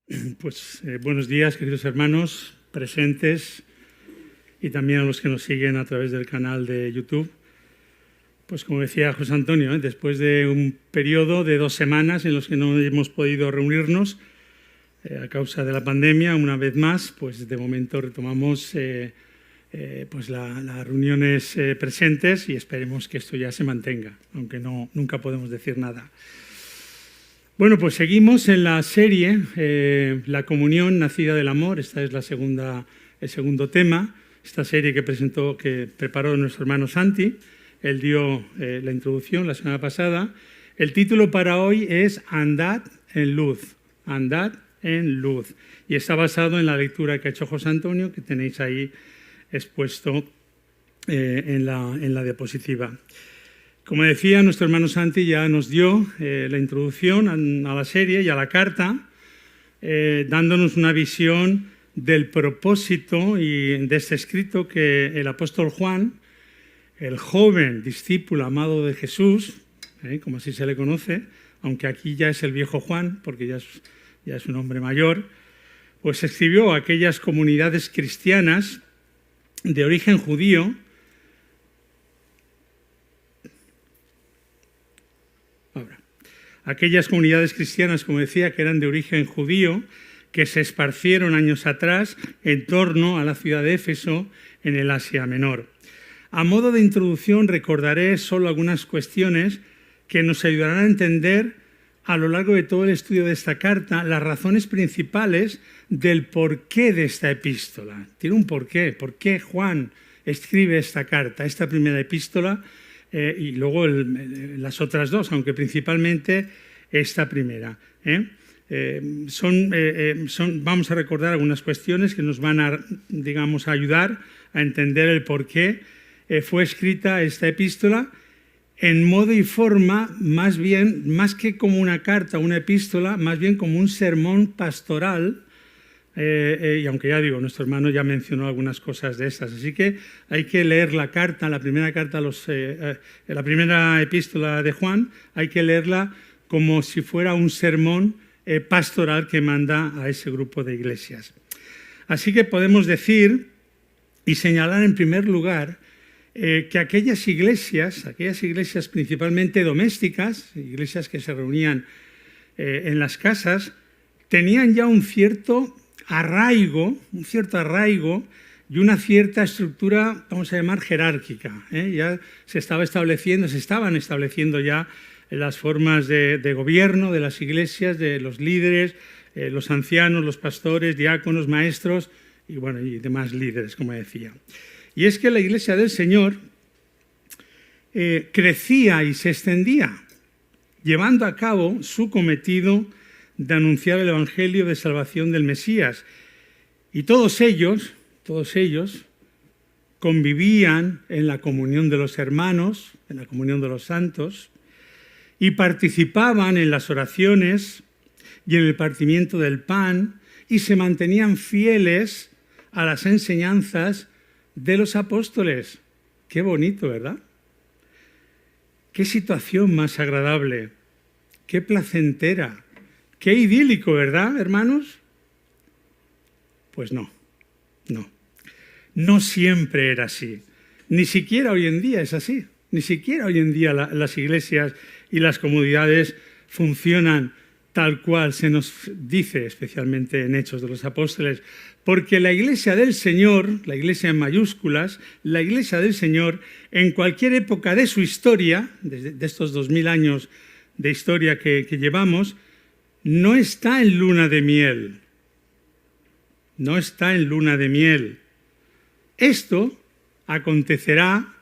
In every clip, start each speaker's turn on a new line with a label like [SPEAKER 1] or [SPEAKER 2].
[SPEAKER 1] Buenos días, queridos hermanos presentes y también a los que nos siguen a través del canal de YouTube. Pues como decía José Antonio, después de un periodo de 2 semanas en los que no hemos podido reunirnos a causa de la pandemia, una vez más, pues de momento retomamos las reuniones presentes y esperemos que esto ya se mantenga, aunque nunca podemos decir nada. Bueno, pues seguimos en la serie La comunión nacida del amor. Esta es el segundo tema. Esta serie que preparó nuestro hermano Santi. Él dio la introducción la semana pasada. El título para hoy es Andad en luz. Andad en luz. Y está basado en la lectura que ha hecho José Antonio, que tenéis ahí expuesto en la diapositiva. Como decía, nuestro hermano Santi ya nos dio la introducción a la serie y a la carta, dándonos una visión del propósito y de este escrito que el apóstol Juan, el joven discípulo amado de Jesús, como así se le conoce, aunque aquí ya es el viejo Juan, porque ya es un hombre mayor, pues escribió a aquellas comunidades cristianas de origen judío, aquellas comunidades cristianas, como decía, que eran de origen judío, que se esparcieron años atrás en torno a la ciudad de Éfeso, en el Asia Menor. A modo de introducción recordaré solo algunas cuestiones que nos ayudarán a entender a lo largo de todo el estudio de esta carta las razones principales del porqué de esta epístola. Tiene un porqué. ¿Por qué Juan escribe esta carta, esta primera epístola? Y luego las otras dos, aunque principalmente esta primera. Vamos a recordar algunas cuestiones que nos van a ayudar a entender el por qué fue escrita esta epístola en modo y forma, más que como una carta o una epístola, más bien como un sermón pastoral. Y aunque ya digo, nuestro hermano ya mencionó algunas cosas de estas, así que hay que leer la primera epístola de Juan, hay que leerla como si fuera un sermón pastoral que manda a ese grupo de iglesias. Así que podemos decir y señalar en primer lugar que aquellas iglesias principalmente domésticas, iglesias que se reunían en las casas, tenían ya un cierto arraigo y una cierta estructura, vamos a llamar, jerárquica. Ya se estaban estableciendo ya las formas de gobierno de las iglesias, de los líderes, los ancianos, los pastores, diáconos, maestros y demás líderes, como decía. Y es que la iglesia del Señor crecía y se extendía, llevando a cabo su cometido de anunciar el evangelio de salvación del Mesías. Y todos ellos convivían en la comunión de los hermanos, en la comunión de los santos, y participaban en las oraciones y en el partimiento del pan, y se mantenían fieles a las enseñanzas de los apóstoles. Qué bonito, ¿verdad? Qué situación más agradable, qué placentera. Qué idílico, ¿verdad, hermanos? Pues no siempre era así. Ni siquiera hoy en día es así. Ni siquiera hoy en día las iglesias y las comunidades funcionan tal cual se nos dice, especialmente en Hechos de los Apóstoles, porque la iglesia del Señor, la iglesia en mayúsculas, la iglesia del Señor, en cualquier época de su historia, de estos 2000 años de historia que llevamos, no está en luna de miel. No está en luna de miel. Esto acontecerá,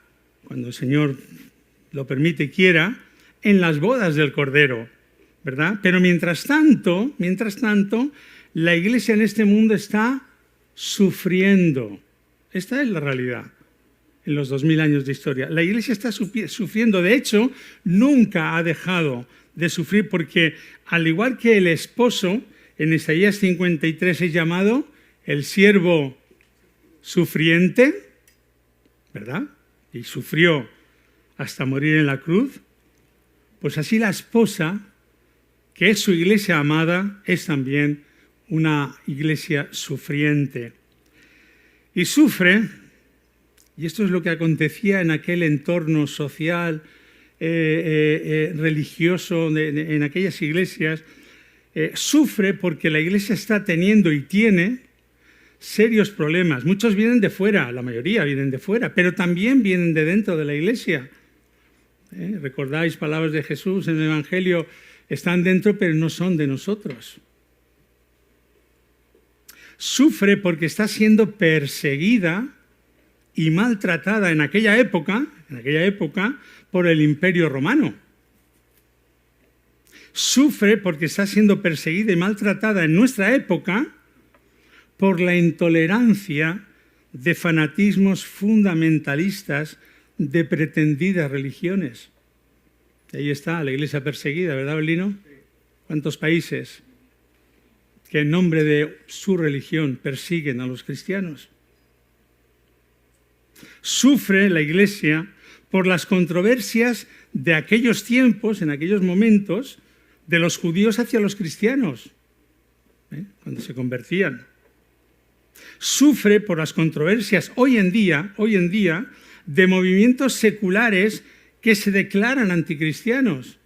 [SPEAKER 1] cuando el Señor lo permite y quiera, en las bodas del Cordero, ¿verdad? Pero mientras tanto, la iglesia en este mundo está sufriendo. Esta es la realidad en los 2000 años de historia. La iglesia está sufriendo. De hecho, nunca ha dejado de sufrir, porque al igual que el esposo, en Isaías 53 es llamado el siervo sufriente, ¿verdad? Y sufrió hasta morir en la cruz. Pues así la esposa, que es su iglesia amada, es también una iglesia sufriente. Y sufre, y esto es lo que acontecía en aquel entorno social, religioso, en aquellas iglesias, sufre porque la iglesia está teniendo y tiene serios problemas. Muchos vienen de fuera, la mayoría vienen de fuera, pero también vienen de dentro de la iglesia. ¿Recordáis palabras de Jesús en el Evangelio? Están dentro, pero no son de nosotros. Sufre porque está siendo perseguida y maltratada en aquella época, por el Imperio Romano. Sufre porque está siendo perseguida y maltratada en nuestra época por la intolerancia de fanatismos fundamentalistas de pretendidas religiones. Ahí está la iglesia perseguida, ¿verdad, Belino? ¿Cuántos países que en nombre de su religión persiguen a los cristianos? Sufre la iglesia por las controversias de aquellos tiempos, en aquellos momentos, de los judíos hacia los cristianos, cuando se convertían. Sufre por las controversias hoy en día, de movimientos seculares que se declaran anticristianos.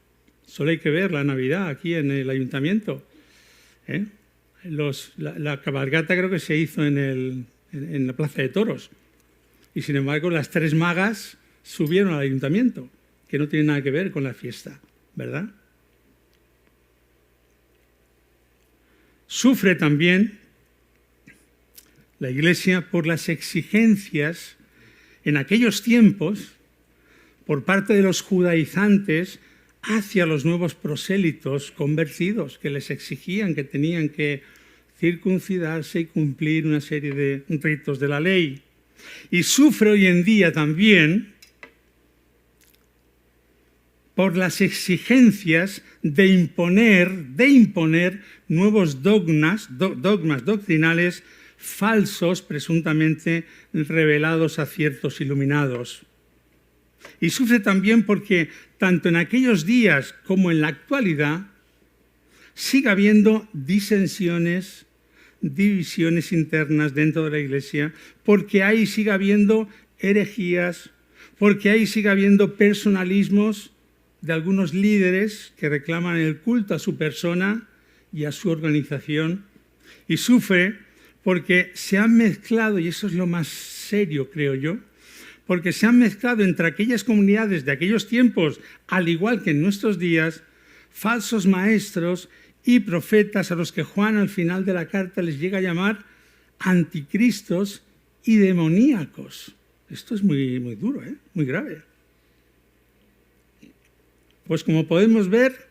[SPEAKER 1] Solo hay que ver la Navidad aquí en el ayuntamiento. La cabalgata creo que se hizo en la Plaza de Toros. Y sin embargo, las 3 magas subieron al ayuntamiento, que no tiene nada que ver con la fiesta, ¿verdad? Sufre también la iglesia por las exigencias en aquellos tiempos por parte de los judaizantes hacia los nuevos prosélitos convertidos, que les exigían que tenían que circuncidarse y cumplir una serie de ritos de la ley. Y sufre hoy en día también por las exigencias de imponer nuevos dogmas doctrinales falsos, presuntamente revelados a ciertos iluminados. Y sufre también porque tanto en aquellos días como en la actualidad sigue habiendo disensiones, divisiones internas dentro de la iglesia, porque ahí sigue habiendo herejías, porque ahí sigue habiendo personalismos de algunos líderes que reclaman el culto a su persona y a su organización. Y sufre porque se han mezclado, y eso es lo más serio, creo yo, porque se han mezclado entre aquellas comunidades de aquellos tiempos, al igual que en nuestros días, falsos maestros y profetas a los que Juan al final de la carta les llega a llamar anticristos y demoníacos. Esto es muy, muy duro, muy grave. Pues como podemos ver,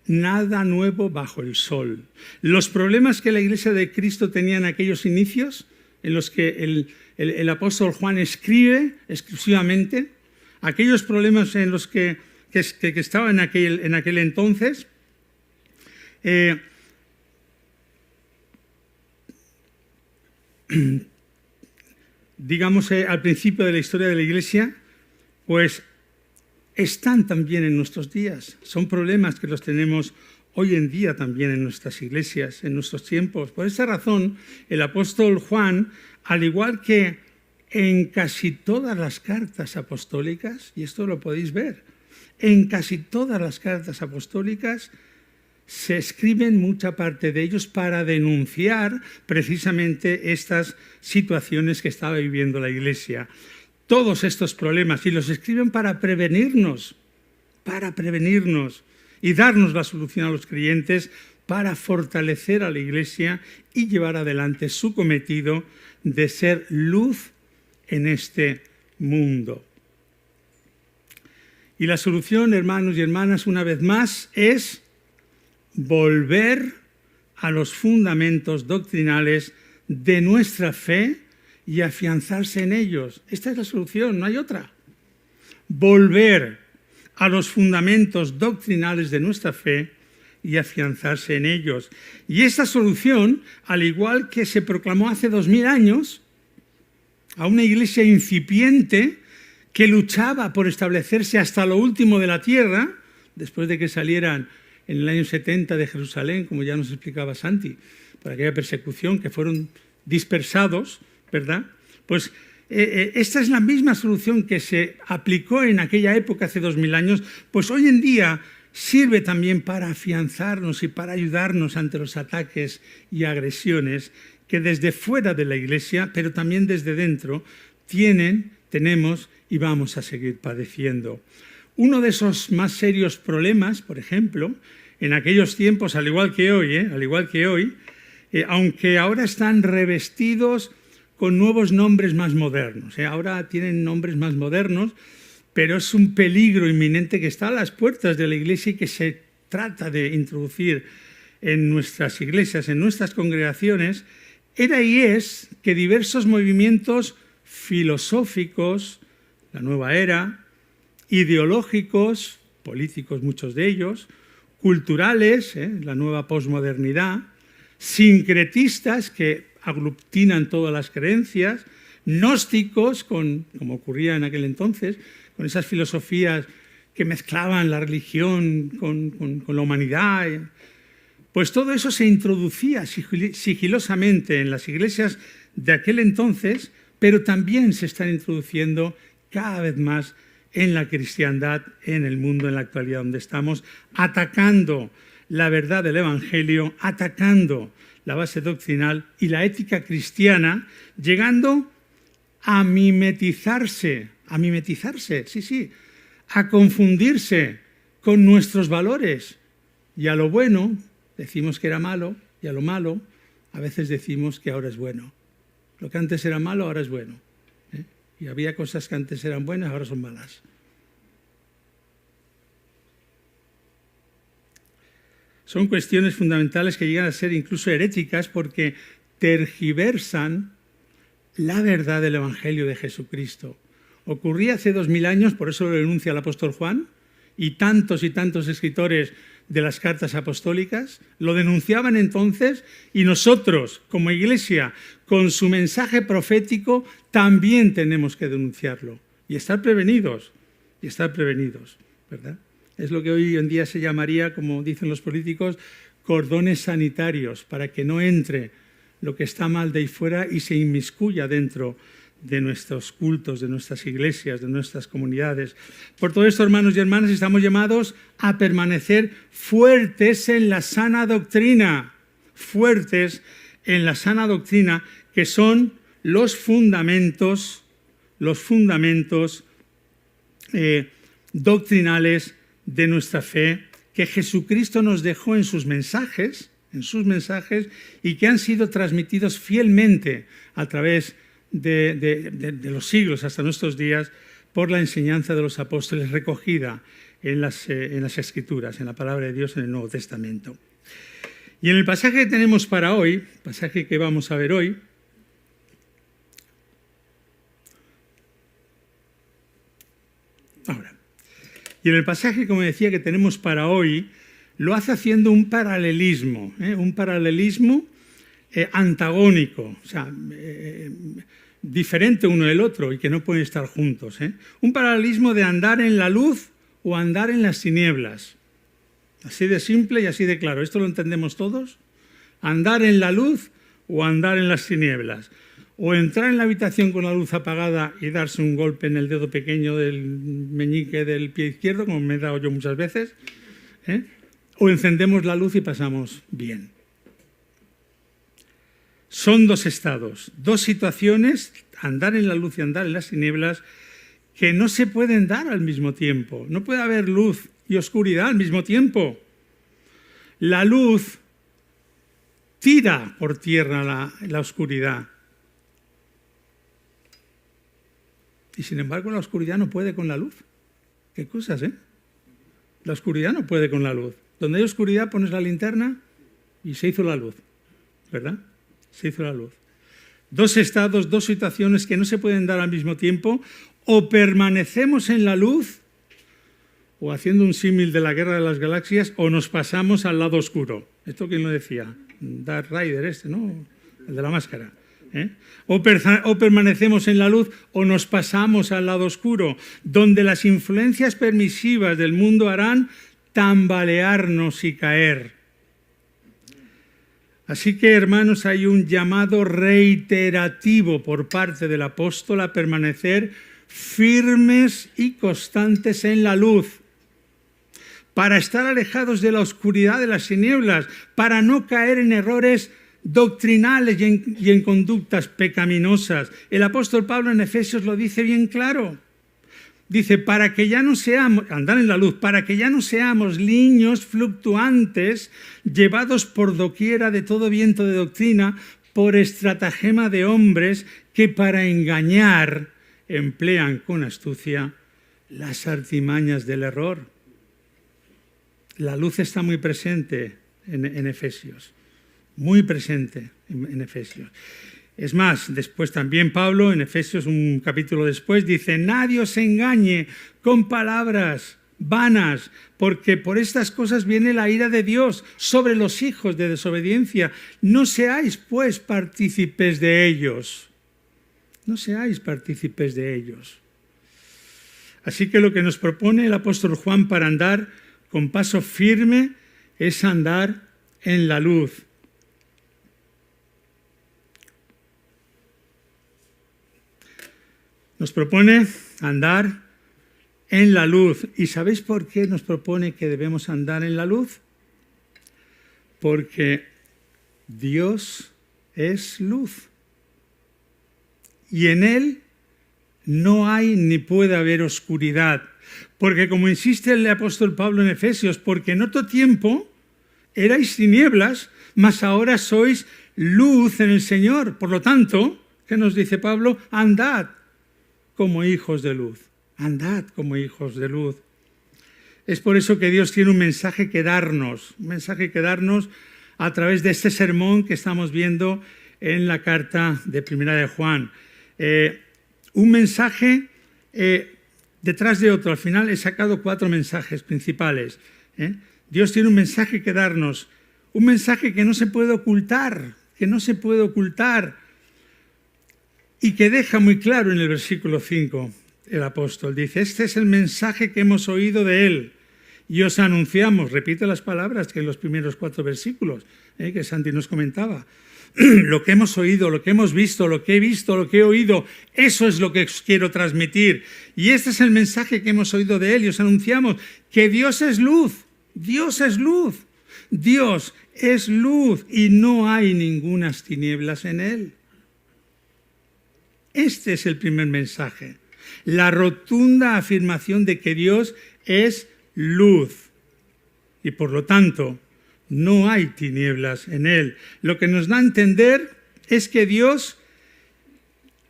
[SPEAKER 1] nada nuevo bajo el sol. Los problemas que la Iglesia de Cristo tenía en aquellos inicios, en los que el apóstol Juan escribe exclusivamente, aquellos problemas en los que estaban en aquel entonces, digamos al principio de la historia de la Iglesia, pues están también en nuestros días. Son problemas que los tenemos hoy en día también en nuestras iglesias, en nuestros tiempos. Por esa razón, el apóstol Juan, al igual que en casi todas las cartas apostólicas, y esto lo podéis ver, en casi todas las cartas apostólicas se escriben mucha parte de ellos para denunciar precisamente estas situaciones que estaba viviendo la iglesia. Todos estos problemas, y los escriben para prevenirnos y darnos la solución a los creyentes, para fortalecer a la iglesia y llevar adelante su cometido de ser luz en este mundo. Y la solución, hermanos y hermanas, una vez más, es volver a los fundamentos doctrinales de nuestra fe y afianzarse en ellos. Esta es la solución, no hay otra. Volver a los fundamentos doctrinales de nuestra fe y afianzarse en ellos. Y esta solución, al igual que se proclamó hace 2000 años, a una iglesia incipiente que luchaba por establecerse hasta lo último de la tierra, después de que salieran en el año 70 de Jerusalén, como ya nos explicaba Santi, por aquella persecución, que fueron dispersados, ¿verdad? Pues esta es la misma solución que se aplicó en aquella época, hace 2000 años, pues hoy en día sirve también para afianzarnos y para ayudarnos ante los ataques y agresiones que desde fuera de la Iglesia, pero también desde dentro, tenemos y vamos a seguir padeciendo. Uno de esos más serios problemas, por ejemplo, en aquellos tiempos, al igual que hoy, aunque ahora están revestidos con nuevos nombres más modernos, ahora tienen nombres más modernos, pero es un peligro inminente que está a las puertas de la Iglesia y que se trata de introducir en nuestras iglesias, en nuestras congregaciones. Era y es que diversos movimientos filosóficos, la nueva era, ideológicos, políticos muchos de ellos, culturales, la nueva posmodernidad, sincretistas que aglutinan todas las creencias, gnósticos, como ocurría en aquel entonces, con esas filosofías que mezclaban la religión con la humanidad. Pues todo eso se introducía sigilosamente en las iglesias de aquel entonces, pero también se están introduciendo cada vez más en la cristiandad, en el mundo, en la actualidad donde estamos, atacando la verdad del Evangelio, atacando la base doctrinal y la ética cristiana, llegando a mimetizarse, a confundirse con nuestros valores. Y a lo bueno decimos que era malo, y a lo malo a veces decimos que ahora es bueno. Lo que antes era malo, ahora es bueno. Y había cosas que antes eran buenas, ahora son malas. Son cuestiones fundamentales que llegan a ser incluso heréticas porque tergiversan la verdad del Evangelio de Jesucristo. Ocurría hace 2000 años, por eso lo denuncia el apóstol Juan, y tantos escritores de las cartas apostólicas, lo denunciaban entonces, y nosotros, como Iglesia, con su mensaje profético, también tenemos que denunciarlo y estar prevenidos, ¿verdad? Es lo que hoy en día se llamaría, como dicen los políticos, cordones sanitarios, para que no entre lo que está mal de ahí fuera y se inmiscuya dentro de nuestros cultos, de nuestras iglesias, de nuestras comunidades. Por todo esto, hermanos y hermanas, estamos llamados a permanecer fuertes en la sana doctrina, que son los fundamentos doctrinales de nuestra fe, que Jesucristo nos dejó en sus mensajes y que han sido transmitidos fielmente a través de los siglos hasta nuestros días por la enseñanza de los apóstoles recogida en las Escrituras, en la palabra de Dios en el Nuevo Testamento. Y en el pasaje que tenemos para hoy, pasaje que vamos a ver hoy, y en el pasaje, como decía, que tenemos para hoy, lo hace haciendo un paralelismo antagónico, o sea, diferente uno del otro y que no pueden estar juntos. Un paralelismo de andar en la luz o andar en las tinieblas. Así de simple y así de claro. ¿Esto lo entendemos todos? Andar en la luz o andar en las tinieblas. O entrar en la habitación con la luz apagada y darse un golpe en el dedo pequeño del meñique del pie izquierdo, como me he dado yo muchas veces, o encendemos la luz y pasamos bien. Son dos estados, dos situaciones, andar en la luz y andar en las tinieblas, que no se pueden dar al mismo tiempo. No puede haber luz y oscuridad al mismo tiempo. La luz tira por tierra la oscuridad. Y sin embargo la oscuridad no puede con la luz. ¿Qué cosas, La oscuridad no puede con la luz. Donde hay oscuridad pones la linterna y se hizo la luz, ¿verdad? Se hizo la luz. Dos estados, dos situaciones que no se pueden dar al mismo tiempo. O permanecemos en la luz, o haciendo un símil de la Guerra de las Galaxias, o nos pasamos al lado oscuro. ¿Esto quién lo decía? Darth Vader ¿no? El de la máscara. O permanecemos en la luz o nos pasamos al lado oscuro, donde las influencias permisivas del mundo harán tambalearnos y caer. Así que, hermanos, hay un llamado reiterativo por parte del apóstol a permanecer firmes y constantes en la luz, para estar alejados de la oscuridad de las tinieblas, para no caer en errores doctrinales y en conductas pecaminosas. El apóstol Pablo en Efesios lo dice bien claro. Dice, para que ya no seamos, andar en la luz, para que ya no seamos niños fluctuantes, llevados por doquiera de todo viento de doctrina, por estratagema de hombres que para engañar emplean con astucia las artimañas del error. La luz está muy presente en Efesios, muy presente en Efesios. Es más, después también Pablo, en Efesios, un capítulo después, dice, nadie os engañe con palabras vanas, porque por estas cosas viene la ira de Dios sobre los hijos de desobediencia. No seáis, pues, partícipes de ellos. No seáis partícipes de ellos. Así que lo que nos propone el apóstol Juan para andar con paso firme es andar en la luz. Nos propone andar en la luz. ¿Y sabéis por qué nos propone que debemos andar en la luz? Porque Dios es luz. Y en Él no hay ni puede haber oscuridad. Porque como insiste el apóstol Pablo en Efesios, porque en otro tiempo erais tinieblas, mas ahora sois luz en el Señor. Por lo tanto, ¿qué nos dice Pablo? Andad como hijos de luz. Andad como hijos de luz. Es por eso que Dios tiene un mensaje que darnos a través de este sermón que estamos viendo en la carta de Primera de Juan. Un mensaje detrás de otro. Al final he sacado 4 mensajes principales. Dios tiene un mensaje que darnos, un mensaje que no se puede ocultar, y que deja muy claro en el versículo 5 el apóstol. Dice, este es el mensaje que hemos oído de él y os anunciamos. Repite las palabras que en los primeros 4 versículos que Santi nos comentaba. Lo que hemos oído, lo que hemos visto, lo que he oído, eso es lo que os quiero transmitir. Y este es el mensaje que hemos oído de él y os anunciamos, que Dios es luz, Dios es luz, Dios es luz y no hay ningunas tinieblas en él. Este es el primer mensaje, la rotunda afirmación de que Dios es luz y por lo tanto no hay tinieblas en él. Lo que nos da a entender es que Dios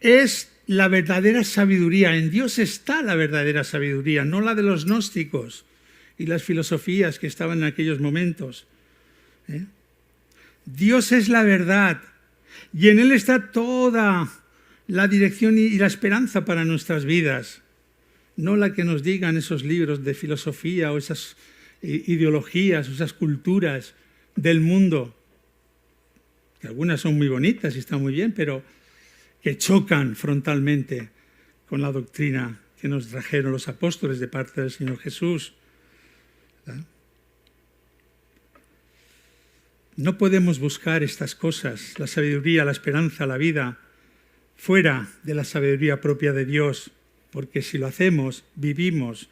[SPEAKER 1] es la verdadera sabiduría. En Dios está la verdadera sabiduría, no la de los gnósticos y las filosofías que estaban en aquellos momentos. Dios es la verdad y en él está toda la dirección y la esperanza para nuestras vidas. No la que nos digan esos libros de filosofía o esas ideologías, esas culturas del mundo, que algunas son muy bonitas y están muy bien, pero que chocan frontalmente con la doctrina que nos trajeron los apóstoles de parte del Señor Jesús. No podemos buscar estas cosas, la sabiduría, la esperanza, la vida, fuera de la sabiduría propia de Dios, porque si lo hacemos, vivimos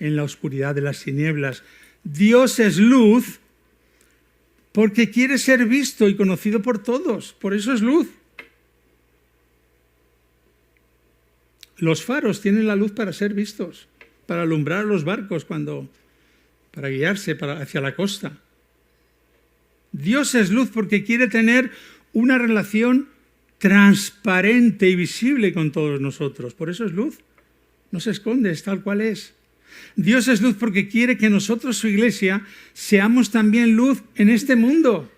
[SPEAKER 1] en la oscuridad de las tinieblas. Dios es luz porque quiere ser visto y conocido por todos, por eso es luz. Los faros tienen la luz para ser vistos, para alumbrar los barcos para guiarse hacia la costa. Dios es luz porque quiere tener una relación transparente y visible con todos nosotros. Por eso es luz. No se esconde, es tal cual es. Dios es luz porque quiere que nosotros, su iglesia, seamos también luz en este mundo.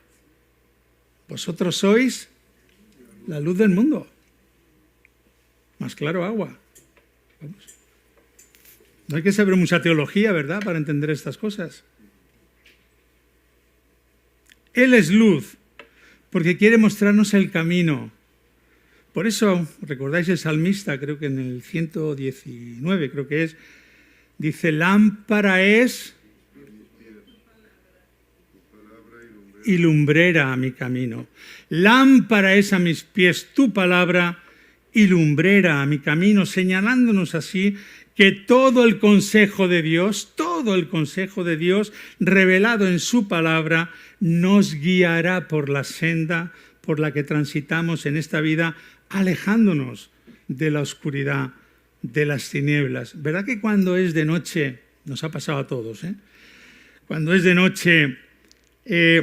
[SPEAKER 1] Vosotros sois la luz del mundo. Más claro, agua. Vamos. No hay que saber mucha teología, ¿verdad?, para entender estas cosas. Él es luz porque quiere mostrarnos el camino. Por eso, recordáis el salmista, creo que en el 119, creo que es, dice, lámpara es y lumbrera a mi camino. Lámpara es a mis pies tu palabra y lumbrera a mi camino, señalándonos así que todo el consejo de Dios revelado en su palabra, nos guiará por la senda por la que transitamos en esta vida, alejándonos de la oscuridad, de las tinieblas. ¿Verdad que cuando es de noche, nos ha pasado a todos, cuando es de noche y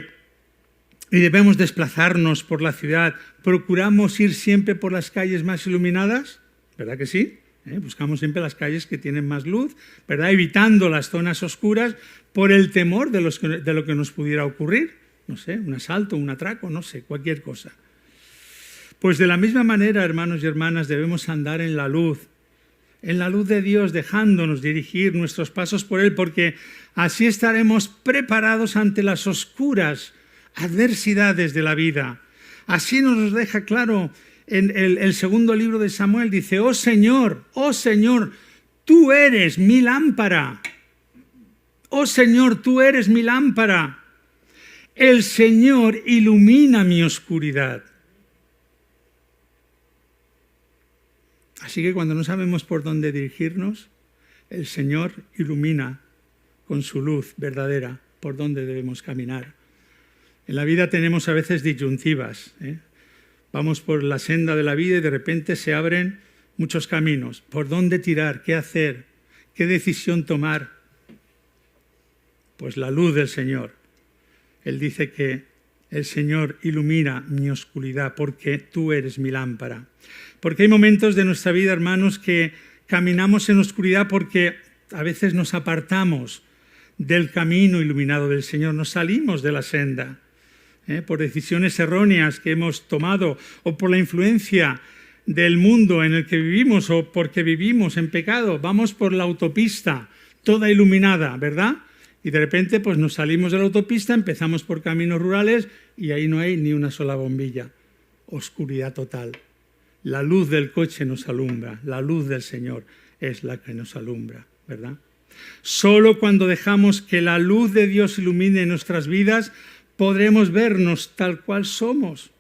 [SPEAKER 1] debemos desplazarnos por la ciudad, procuramos ir siempre por las calles más iluminadas? ¿Verdad que sí? Buscamos siempre las calles que tienen más luz, ¿verdad? Evitando las zonas oscuras por el temor de lo que nos pudiera ocurrir. No sé, un asalto, un atraco, no sé, cualquier cosa. Pues de la misma manera, hermanos y hermanas, debemos andar en la luz de Dios, dejándonos dirigir nuestros pasos por Él, porque así estaremos preparados ante las oscuras adversidades de la vida. Así nos lo deja claro en el segundo libro de Samuel, dice: oh Señor, tú eres mi lámpara. Oh Señor, tú eres mi lámpara. El Señor ilumina mi oscuridad. Así que cuando no sabemos por dónde dirigirnos, el Señor ilumina con su luz verdadera por dónde debemos caminar. En la vida tenemos a veces disyuntivas, Vamos por la senda de la vida y de repente se abren muchos caminos. ¿Por dónde tirar? ¿Qué hacer? ¿Qué decisión tomar? Pues la luz del Señor. Él dice que el Señor ilumina mi oscuridad porque tú eres mi lámpara. Porque hay momentos de nuestra vida, hermanos, que caminamos en oscuridad porque a veces nos apartamos del camino iluminado del Señor, nos salimos de la senda. Por decisiones erróneas que hemos tomado o por la influencia del mundo en el que vivimos o porque vivimos en pecado. Vamos por la autopista, toda iluminada, ¿verdad? Y de repente pues nos salimos de la autopista, empezamos por caminos rurales y ahí no hay ni una sola bombilla. Oscuridad total. La luz del coche nos alumbra, la luz del Señor es la que nos alumbra, ¿verdad? Solo cuando dejamos que la luz de Dios ilumine nuestras vidas, podremos vernos tal cual somos.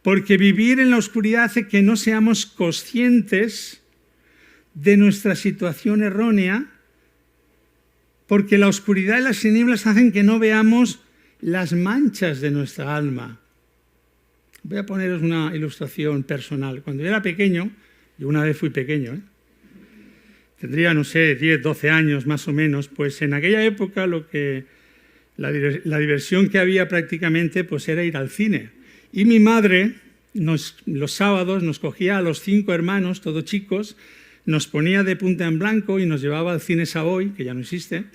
[SPEAKER 1] Porque vivir en la oscuridad hace que no seamos conscientes de nuestra situación errónea, porque la oscuridad y las tinieblas hacen que no veamos las manchas de nuestra alma. Voy a poneros una ilustración personal. Cuando yo era pequeño, yo una vez fui pequeño, tendría, no sé, 10, 12 años más o menos, pues en aquella época la diversión que había prácticamente pues era ir al cine. Y mi madre los sábados nos cogía a los 5 hermanos, todos chicos, nos ponía de punta en blanco y nos llevaba al cine Savoy, que ya no existe,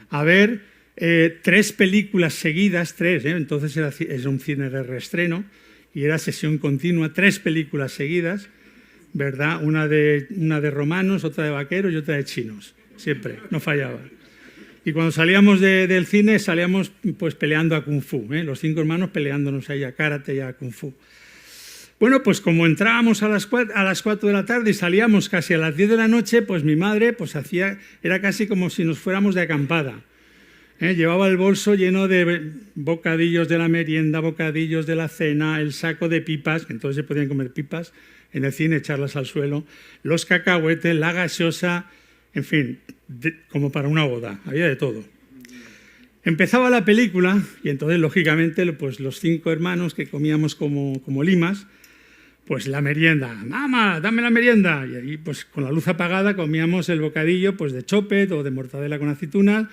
[SPEAKER 1] a ver 3 películas seguidas, 3, entonces era un cine de reestreno y era sesión continua, 3 películas seguidas, ¿verdad? Una de romanos, otra de vaqueros y otra de chinos, siempre, no fallaba. Y cuando salíamos del cine salíamos pues peleando a Kung Fu, los 5 hermanos peleándonos ahí a karate y a Kung Fu. Bueno, pues como entrábamos a las 4 de la tarde y salíamos casi a las 10 de la noche, pues mi madre pues era casi como si nos fuéramos de acampada. Llevaba el bolso lleno de bocadillos de la merienda, bocadillos de la cena, el saco de pipas, que entonces se podían comer pipas en el cine, echarlas al suelo, los cacahuetes, la gaseosa, en fin, como para una boda, había de todo. Empezaba la película y entonces, lógicamente, pues los 5 hermanos que comíamos como limas, pues la merienda, mamá, dame la merienda. Y ahí, pues con la luz apagada, comíamos el bocadillo pues de chopet o de mortadela con aceitunas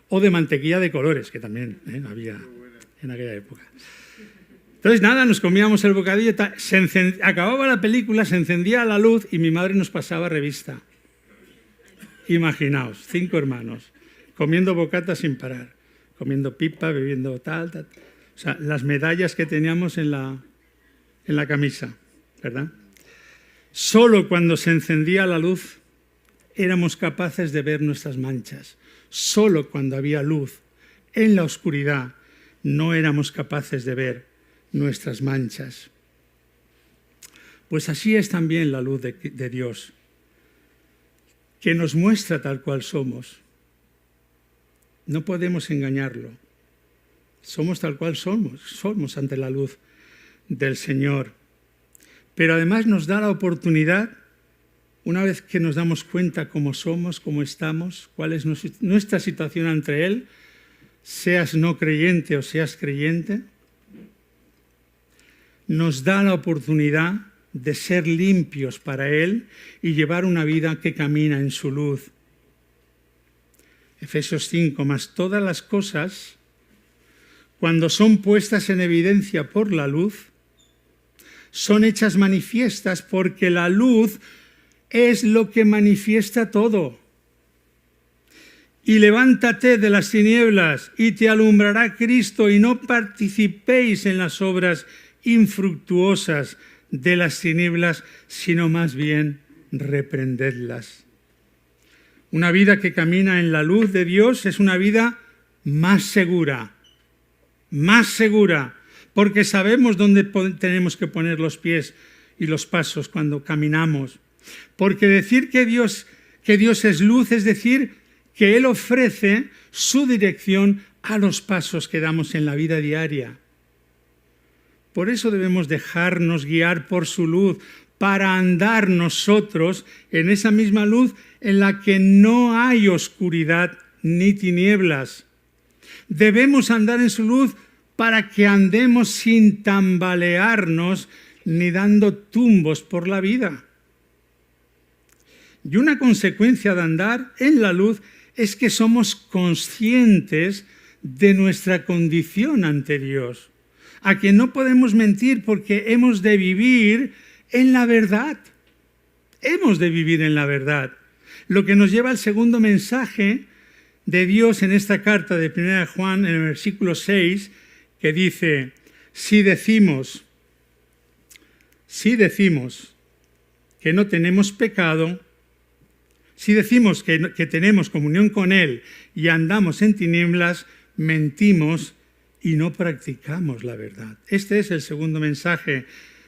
[SPEAKER 1] o de mantequilla de colores, que también había en aquella época. Entonces, nada, nos comíamos el bocadillo, acababa la película, se encendía la luz y mi madre nos pasaba revista. Imaginaos, 5 hermanos, comiendo bocatas sin parar, comiendo pipa, bebiendo tal. O sea, las medallas que teníamos en la camisa, ¿verdad? Solo cuando se encendía la luz éramos capaces de ver nuestras manchas. Solo cuando había luz en la oscuridad no éramos capaces de ver nuestras manchas. Pues así es también la luz de Dios, que nos muestra tal cual somos. No podemos engañarlo, Somos tal cual somos ante la luz del Señor. Pero además nos da la oportunidad, una vez que nos damos cuenta cómo somos, cómo estamos, cuál es nuestra situación ante Él, seas no creyente o seas creyente, nos da la oportunidad de ser limpios para Él y llevar una vida que camina en su luz. Efesios 5, mas todas las cosas, cuando son puestas en evidencia por la luz, son hechas manifiestas porque la luz es lo que manifiesta todo. Y levántate de las tinieblas y te alumbrará Cristo, y no participéis en las obras infructuosas de las tinieblas, sino más bien reprendedlas. Una vida que camina en la luz de Dios es una vida más segura, porque sabemos dónde tenemos que poner los pies y los pasos cuando caminamos. Porque decir que Dios es luz es decir que Él ofrece su dirección a los pasos que damos en la vida diaria. Por eso debemos dejarnos guiar por su luz, para andar nosotros en esa misma luz en la que no hay oscuridad ni tinieblas. Debemos andar en su luz para que andemos sin tambalearnos ni dando tumbos por la vida. Y una consecuencia de andar en la luz es que somos conscientes de nuestra condición ante Dios, a que no podemos mentir porque hemos de vivir en la verdad. Hemos de vivir en la verdad. Lo que nos lleva al segundo mensaje de Dios en esta carta de 1 Juan, en el versículo 6, que dice, si decimos que no tenemos pecado, si decimos que tenemos comunión con Él y andamos en tinieblas, mentimos y no practicamos la verdad. Este es el segundo mensaje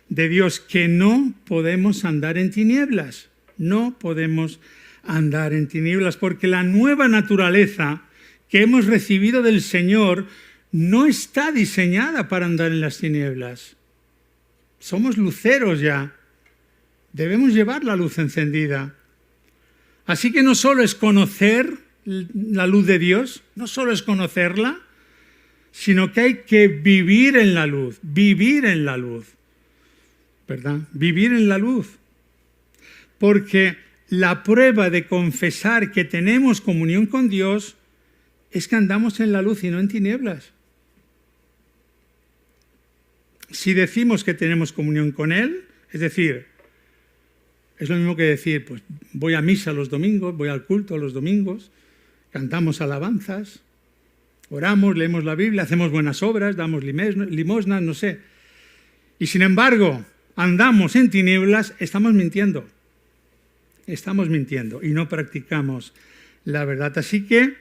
[SPEAKER 1] de Dios, que no podemos andar en tinieblas. No podemos andar en tinieblas porque la nueva naturaleza que hemos recibido del Señor no está diseñada para andar en las tinieblas. Somos luceros ya. Debemos llevar la luz encendida. Así que no solo es conocer la luz de Dios, no solo es conocerla, sino que hay que vivir en la luz, ¿verdad? Vivir en la luz. Porque la prueba de confesar que tenemos comunión con Dios es que andamos en la luz y no en tinieblas. Si decimos que tenemos comunión con Él, es decir, es lo mismo que decir, pues voy a misa los domingos, voy al culto los domingos, cantamos alabanzas, oramos, leemos la Biblia, hacemos buenas obras, damos limosnas, no sé. Y sin embargo, andamos en tinieblas, estamos mintiendo y no practicamos la verdad. Así que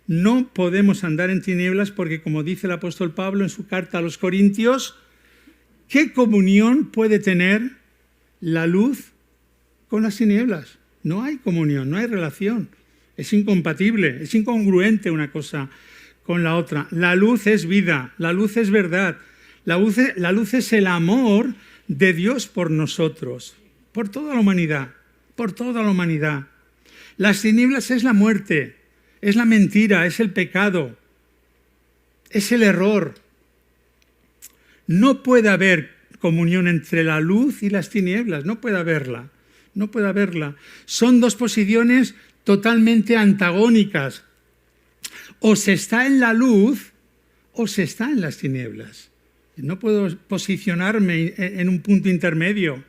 [SPEAKER 1] no podemos andar en tinieblas porque, como dice el apóstol Pablo en su carta a los Corintios, ¿qué comunión puede tener la luz con las tinieblas? No hay comunión, no hay relación. Es incompatible, es incongruente una cosa con la otra. La luz es vida, la luz es verdad, la luz es el amor de Dios por nosotros, por toda la humanidad, Las tinieblas es la muerte, es la mentira, es el pecado, es el error. No puede haber comunión entre la luz y las tinieblas, no puede haberla. Son dos posiciones totalmente antagónicas. O se está en la luz o se está en las tinieblas. No puedo posicionarme en un punto intermedio.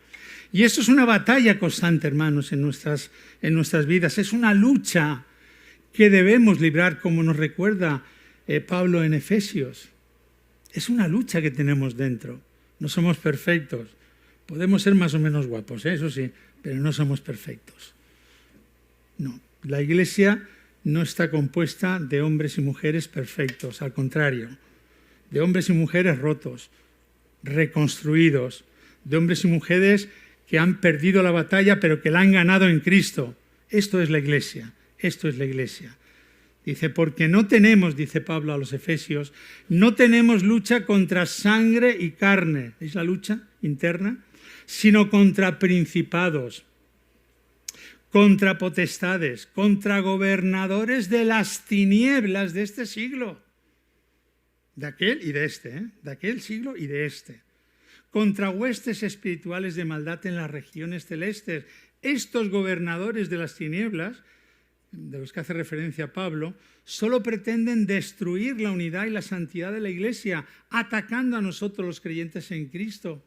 [SPEAKER 1] Y esto es una batalla constante, hermanos, en nuestras vidas. Es una lucha que debemos librar, como nos recuerda Pablo en Efesios. Es una lucha que tenemos dentro. No somos perfectos. Podemos ser más o menos guapos, eso sí, pero no somos perfectos. No, la Iglesia no está compuesta de hombres y mujeres perfectos, al contrario, de hombres y mujeres rotos, reconstruidos, de hombres y mujeres que han perdido la batalla pero que la han ganado en Cristo. Esto es la Iglesia. Dice, porque no tenemos, dice Pablo a los Efesios, no tenemos lucha contra sangre y carne, ¿veis la lucha interna? Sino contra principados, contra potestades, contra gobernadores de las tinieblas de este siglo, de aquel y de este, de aquel siglo y de este, contra huestes espirituales de maldad en las regiones celestes. Estos gobernadores de las tinieblas, de los que hace referencia Pablo, solo pretenden destruir la unidad y la santidad de la Iglesia, atacando a nosotros los creyentes en Cristo.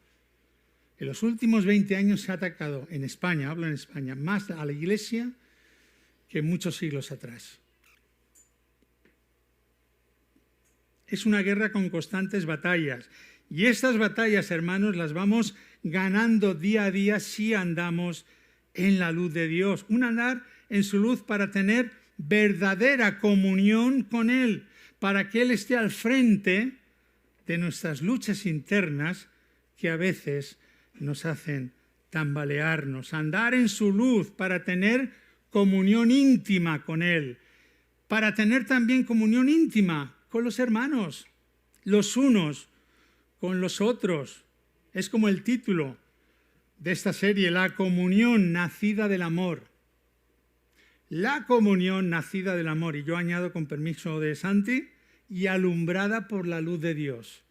[SPEAKER 1] En los últimos 20 años se ha atacado en España, hablo en España, más a la Iglesia que muchos siglos atrás. Es una guerra con constantes batallas. Y estas batallas, hermanos, las vamos ganando día a día si andamos en la luz de Dios. Un andar en su luz para tener verdadera comunión con Él, para que Él esté al frente de nuestras luchas internas que a veces nos hacen tambalearnos. Andar en su luz para tener comunión íntima con Él, para tener también comunión íntima con los hermanos, los unos con los otros. Es como el título de esta serie, la comunión nacida del amor. La comunión nacida del amor, y yo añado con permiso de Santi, y alumbrada por la luz de Dios.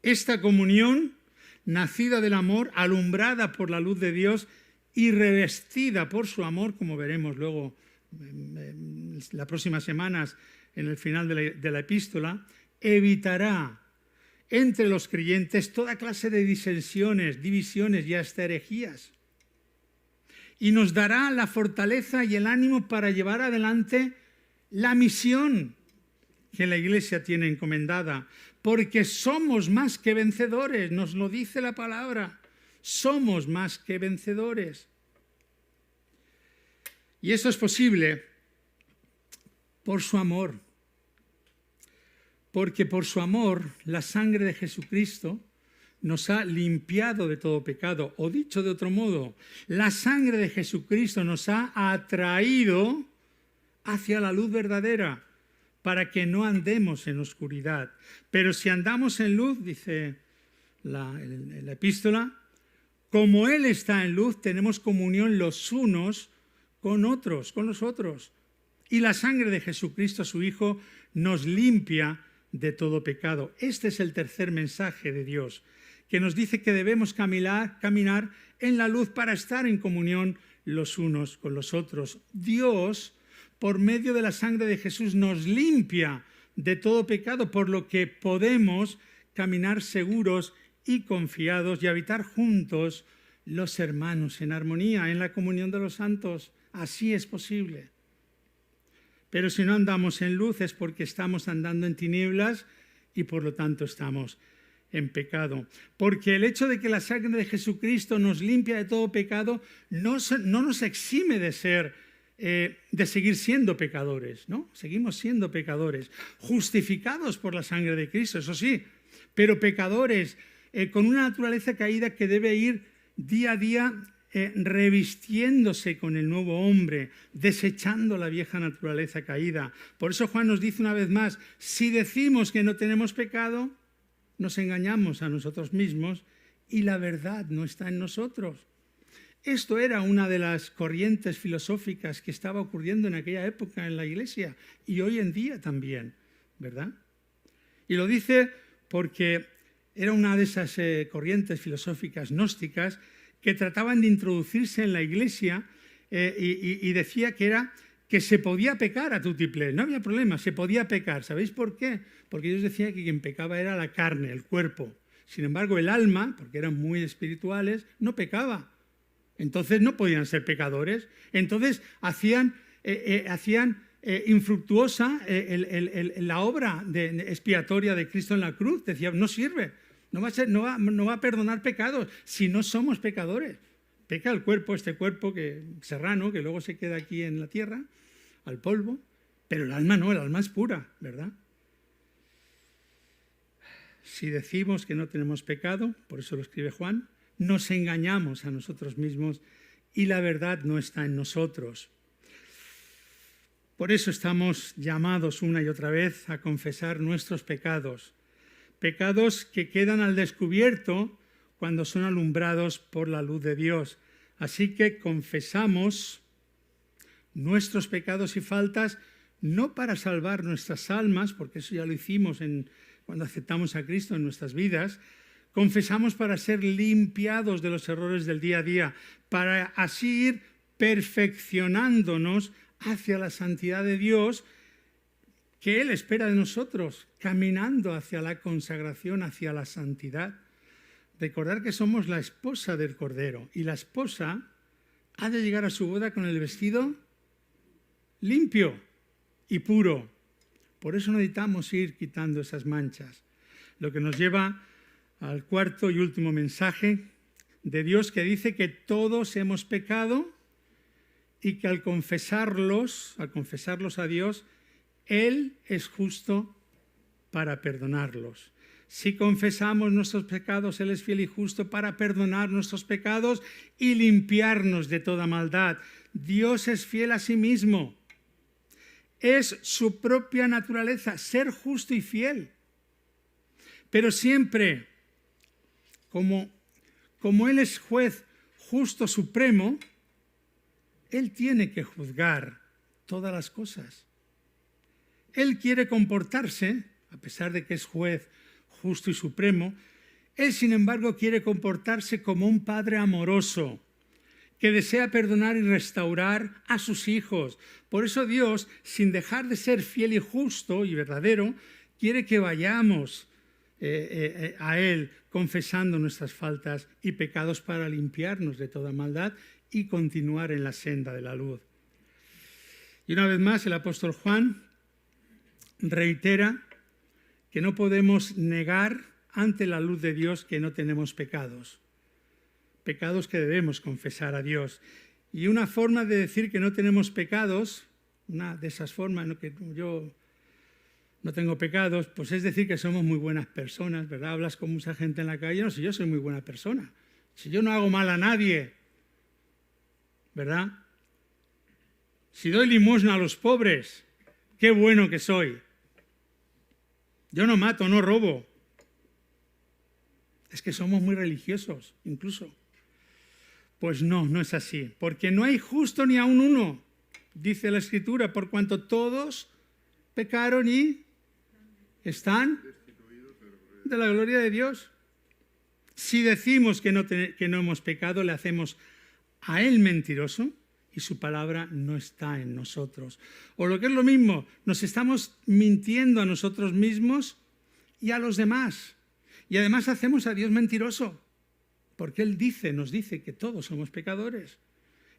[SPEAKER 1] Esta comunión nacida del amor, alumbrada por la luz de Dios y revestida por su amor, como veremos luego las próximas semanas en el final de la epístola, evitará entre los creyentes toda clase de disensiones, divisiones y hasta herejías. Y nos dará la fortaleza y el ánimo para llevar adelante la misión que la Iglesia tiene encomendada, porque somos más que vencedores, nos lo dice la palabra, somos más que vencedores. Y eso es posible por su amor, porque por su amor la sangre de Jesucristo nos ha limpiado de todo pecado, o dicho de otro modo, la sangre de Jesucristo nos ha atraído hacia la luz verdadera, para que no andemos en oscuridad. Pero si andamos en luz, dice la epístola, como Él está en luz, tenemos comunión los unos con otros, con los otros. Y la sangre de Jesucristo, su Hijo, nos limpia de todo pecado. Este es el tercer mensaje de Dios, que nos dice que debemos caminar en la luz para estar en comunión los unos con los otros. Dios, por medio de la sangre de Jesús, nos limpia de todo pecado, por lo que podemos caminar seguros y confiados y habitar juntos los hermanos en armonía, en la comunión de los santos. Así es posible. Pero si no andamos en luz es porque estamos andando en tinieblas y por lo tanto estamos en pecado. Porque el hecho de que la sangre de Jesucristo nos limpia de todo pecado no nos exime de seguir siendo pecadores, ¿no? Seguimos siendo pecadores, justificados por la sangre de Cristo, eso sí, pero pecadores con una naturaleza caída que debe ir día a día revistiéndose con el nuevo hombre, desechando la vieja naturaleza caída. Por eso Juan nos dice una vez más, si decimos que no tenemos pecado, nos engañamos a nosotros mismos y la verdad no está en nosotros. Esto era una de las corrientes filosóficas que estaba ocurriendo en aquella época en la Iglesia y hoy en día también, ¿verdad? Y lo dice porque era una de esas corrientes filosóficas gnósticas que trataban de introducirse en la Iglesia y decía que se podía pecar a tutiplén, no había problema, se podía pecar. ¿Sabéis por qué? Porque ellos decían que quien pecaba era la carne, el cuerpo. Sin embargo, el alma, porque eran muy espirituales, no pecaba. Entonces no podían ser pecadores. Entonces hacían infructuosa la obra expiatoria de Cristo en la cruz. Decían, no sirve. No va a perdonar pecados si no somos pecadores. Peca el cuerpo, este cuerpo serrano, que luego se queda aquí en la tierra, al polvo, pero el alma no, el alma es pura, ¿verdad? Si decimos que no tenemos pecado, por eso lo escribe Juan, nos engañamos a nosotros mismos y la verdad no está en nosotros. Por eso estamos llamados una y otra vez a confesar nuestros pecados, pecados que quedan al descubierto cuando son alumbrados por la luz de Dios. Así que confesamos nuestros pecados y faltas no para salvar nuestras almas, porque eso ya lo hicimos cuando aceptamos a Cristo en nuestras vidas. Confesamos para ser limpiados de los errores del día a día, para así ir perfeccionándonos hacia la santidad de Dios que Él espera de nosotros, caminando hacia la consagración, hacia la santidad. Recordar que somos la esposa del Cordero y la esposa ha de llegar a su boda con el vestido limpio y puro. Por eso necesitamos ir quitando esas manchas. Lo que nos lleva al cuarto y último mensaje de Dios, que dice que todos hemos pecado y que al confesarlos a Dios, Él es justo para perdonarlos. Si confesamos nuestros pecados, Él es fiel y justo para perdonar nuestros pecados y limpiarnos de toda maldad. Dios es fiel a sí mismo. Es su propia naturaleza, ser justo y fiel. Pero siempre, como Él es juez justo supremo, Él tiene que juzgar todas las cosas. Él quiere comportarse, a pesar de que es juez justo y supremo, Él, sin embargo, quiere comportarse como un padre amoroso, que desea perdonar y restaurar a sus hijos. Por eso Dios, sin dejar de ser fiel y justo y verdadero, quiere que vayamos a Él confesando nuestras faltas y pecados para limpiarnos de toda maldad y continuar en la senda de la luz. Y una vez más el apóstol Juan reitera que no podemos negar ante la luz de Dios que no tenemos pecados que debemos confesar a Dios. Y una forma de decir que no tenemos pecados, una de esas formas, ¿no?, que yo no tengo pecados, pues es decir que somos muy buenas personas, ¿verdad? Hablas con mucha gente en la calle, no, si yo soy muy buena persona, si yo no hago mal a nadie, ¿verdad? Si doy limosna a los pobres, qué bueno que soy. Yo no mato, no robo. Es que somos muy religiosos, incluso. Pues no es así, porque no hay justo ni aun uno, dice la Escritura, por cuanto todos pecaron y están de la gloria de Dios. Si decimos que no hemos pecado, le hacemos a Él mentiroso y su palabra no está en nosotros. O lo que es lo mismo, nos estamos mintiendo a nosotros mismos y a los demás. Y además hacemos a Dios mentiroso, porque Él nos dice que todos somos pecadores.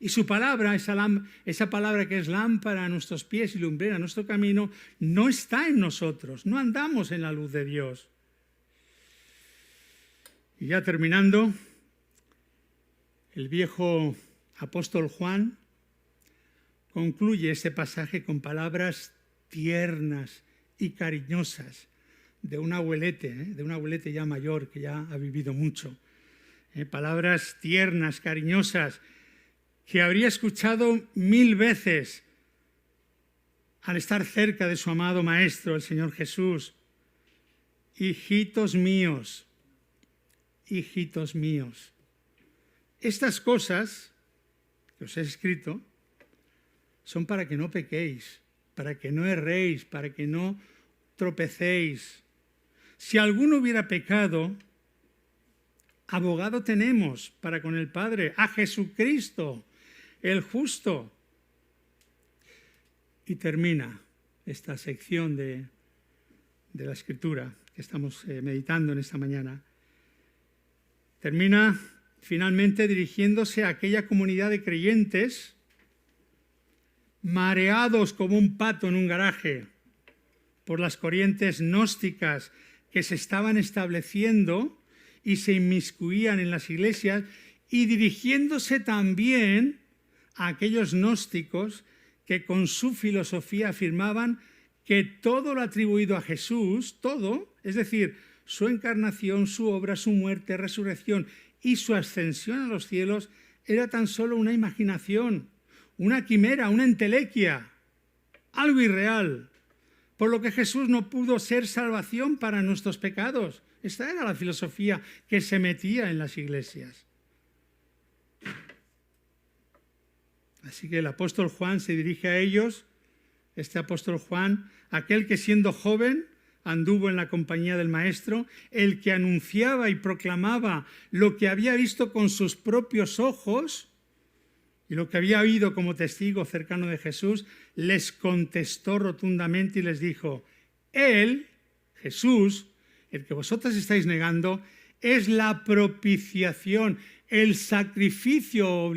[SPEAKER 1] Y su palabra, esa palabra que es lámpara a nuestros pies y lumbrera a nuestro camino, no está en nosotros, no andamos en la luz de Dios. Y ya terminando, el viejo apóstol Juan concluye este pasaje con palabras tiernas y cariñosas de un abuelete ya mayor que ya ha vivido mucho. Palabras tiernas, cariñosas, que habría escuchado 1000 veces al estar cerca de su amado Maestro, el Señor Jesús. Hijitos míos, estas cosas que os he escrito son para que no pequéis, para que no erréis, para que no tropecéis. Si alguno hubiera pecado, abogado tenemos para con el Padre, a Jesucristo, el justo. Y termina esta sección de la Escritura que estamos meditando en esta mañana. Termina finalmente dirigiéndose a aquella comunidad de creyentes mareados como un pato en un garaje por las corrientes gnósticas que se estaban estableciendo y se inmiscuían en las iglesias, y dirigiéndose también a aquellos gnósticos que con su filosofía afirmaban que todo lo atribuido a Jesús, todo, es decir, su encarnación, su obra, su muerte, resurrección y su ascensión a los cielos, era tan solo una imaginación, una quimera, una entelequia. algo irreal, por lo que Jesús no pudo ser salvación para nuestros pecados. Esta era la filosofía que se metía en las iglesias. Así que el apóstol Juan se dirige a ellos, este apóstol Juan, aquel que siendo joven anduvo en la compañía del Maestro, el que anunciaba y proclamaba lo que había visto con sus propios ojos y lo que había oído como testigo cercano de Jesús, les contestó rotundamente y les dijo: Él, Jesús, el que vosotros estáis negando, es la propiciación, el sacrificio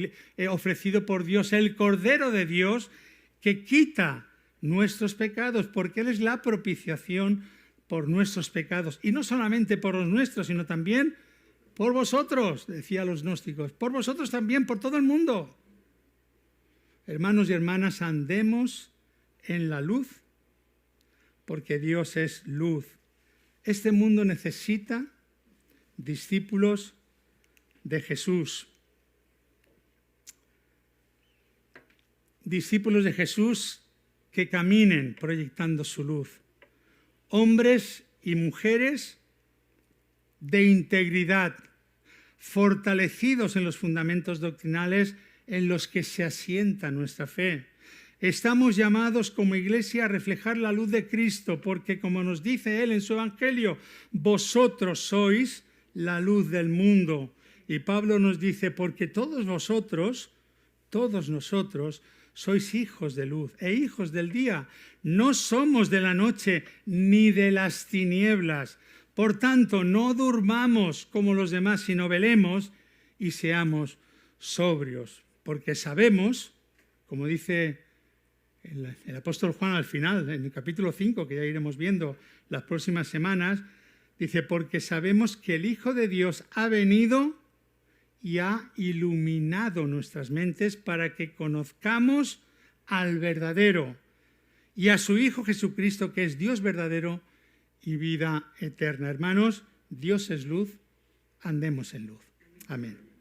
[SPEAKER 1] ofrecido por Dios, el Cordero de Dios que quita nuestros pecados, porque Él es la propiciación por nuestros pecados. Y no solamente por los nuestros, sino también por vosotros, decía los gnósticos, por vosotros también, por todo el mundo. Hermanos y hermanas, andemos en la luz, porque Dios es luz. Este mundo necesita discípulos de Jesús. Discípulos de Jesús que caminen proyectando su luz. Hombres y mujeres de integridad, fortalecidos en los fundamentos doctrinales en los que se asienta nuestra fe. Estamos llamados como iglesia a reflejar la luz de Cristo, porque como nos dice Él en su Evangelio, vosotros sois la luz del mundo. Y Pablo nos dice, porque todos vosotros, todos nosotros, sois hijos de luz e hijos del día. No somos de la noche ni de las tinieblas. Por tanto, no durmamos como los demás, sino velemos y seamos sobrios. Porque sabemos, como dice el apóstol Juan al final, en el capítulo 5, que ya iremos viendo las próximas semanas, dice, porque sabemos que el Hijo de Dios ha venido y ha iluminado nuestras mentes para que conozcamos al verdadero y a su Hijo Jesucristo, que es Dios verdadero y vida eterna. Hermanos, Dios es luz, andemos en luz. Amén.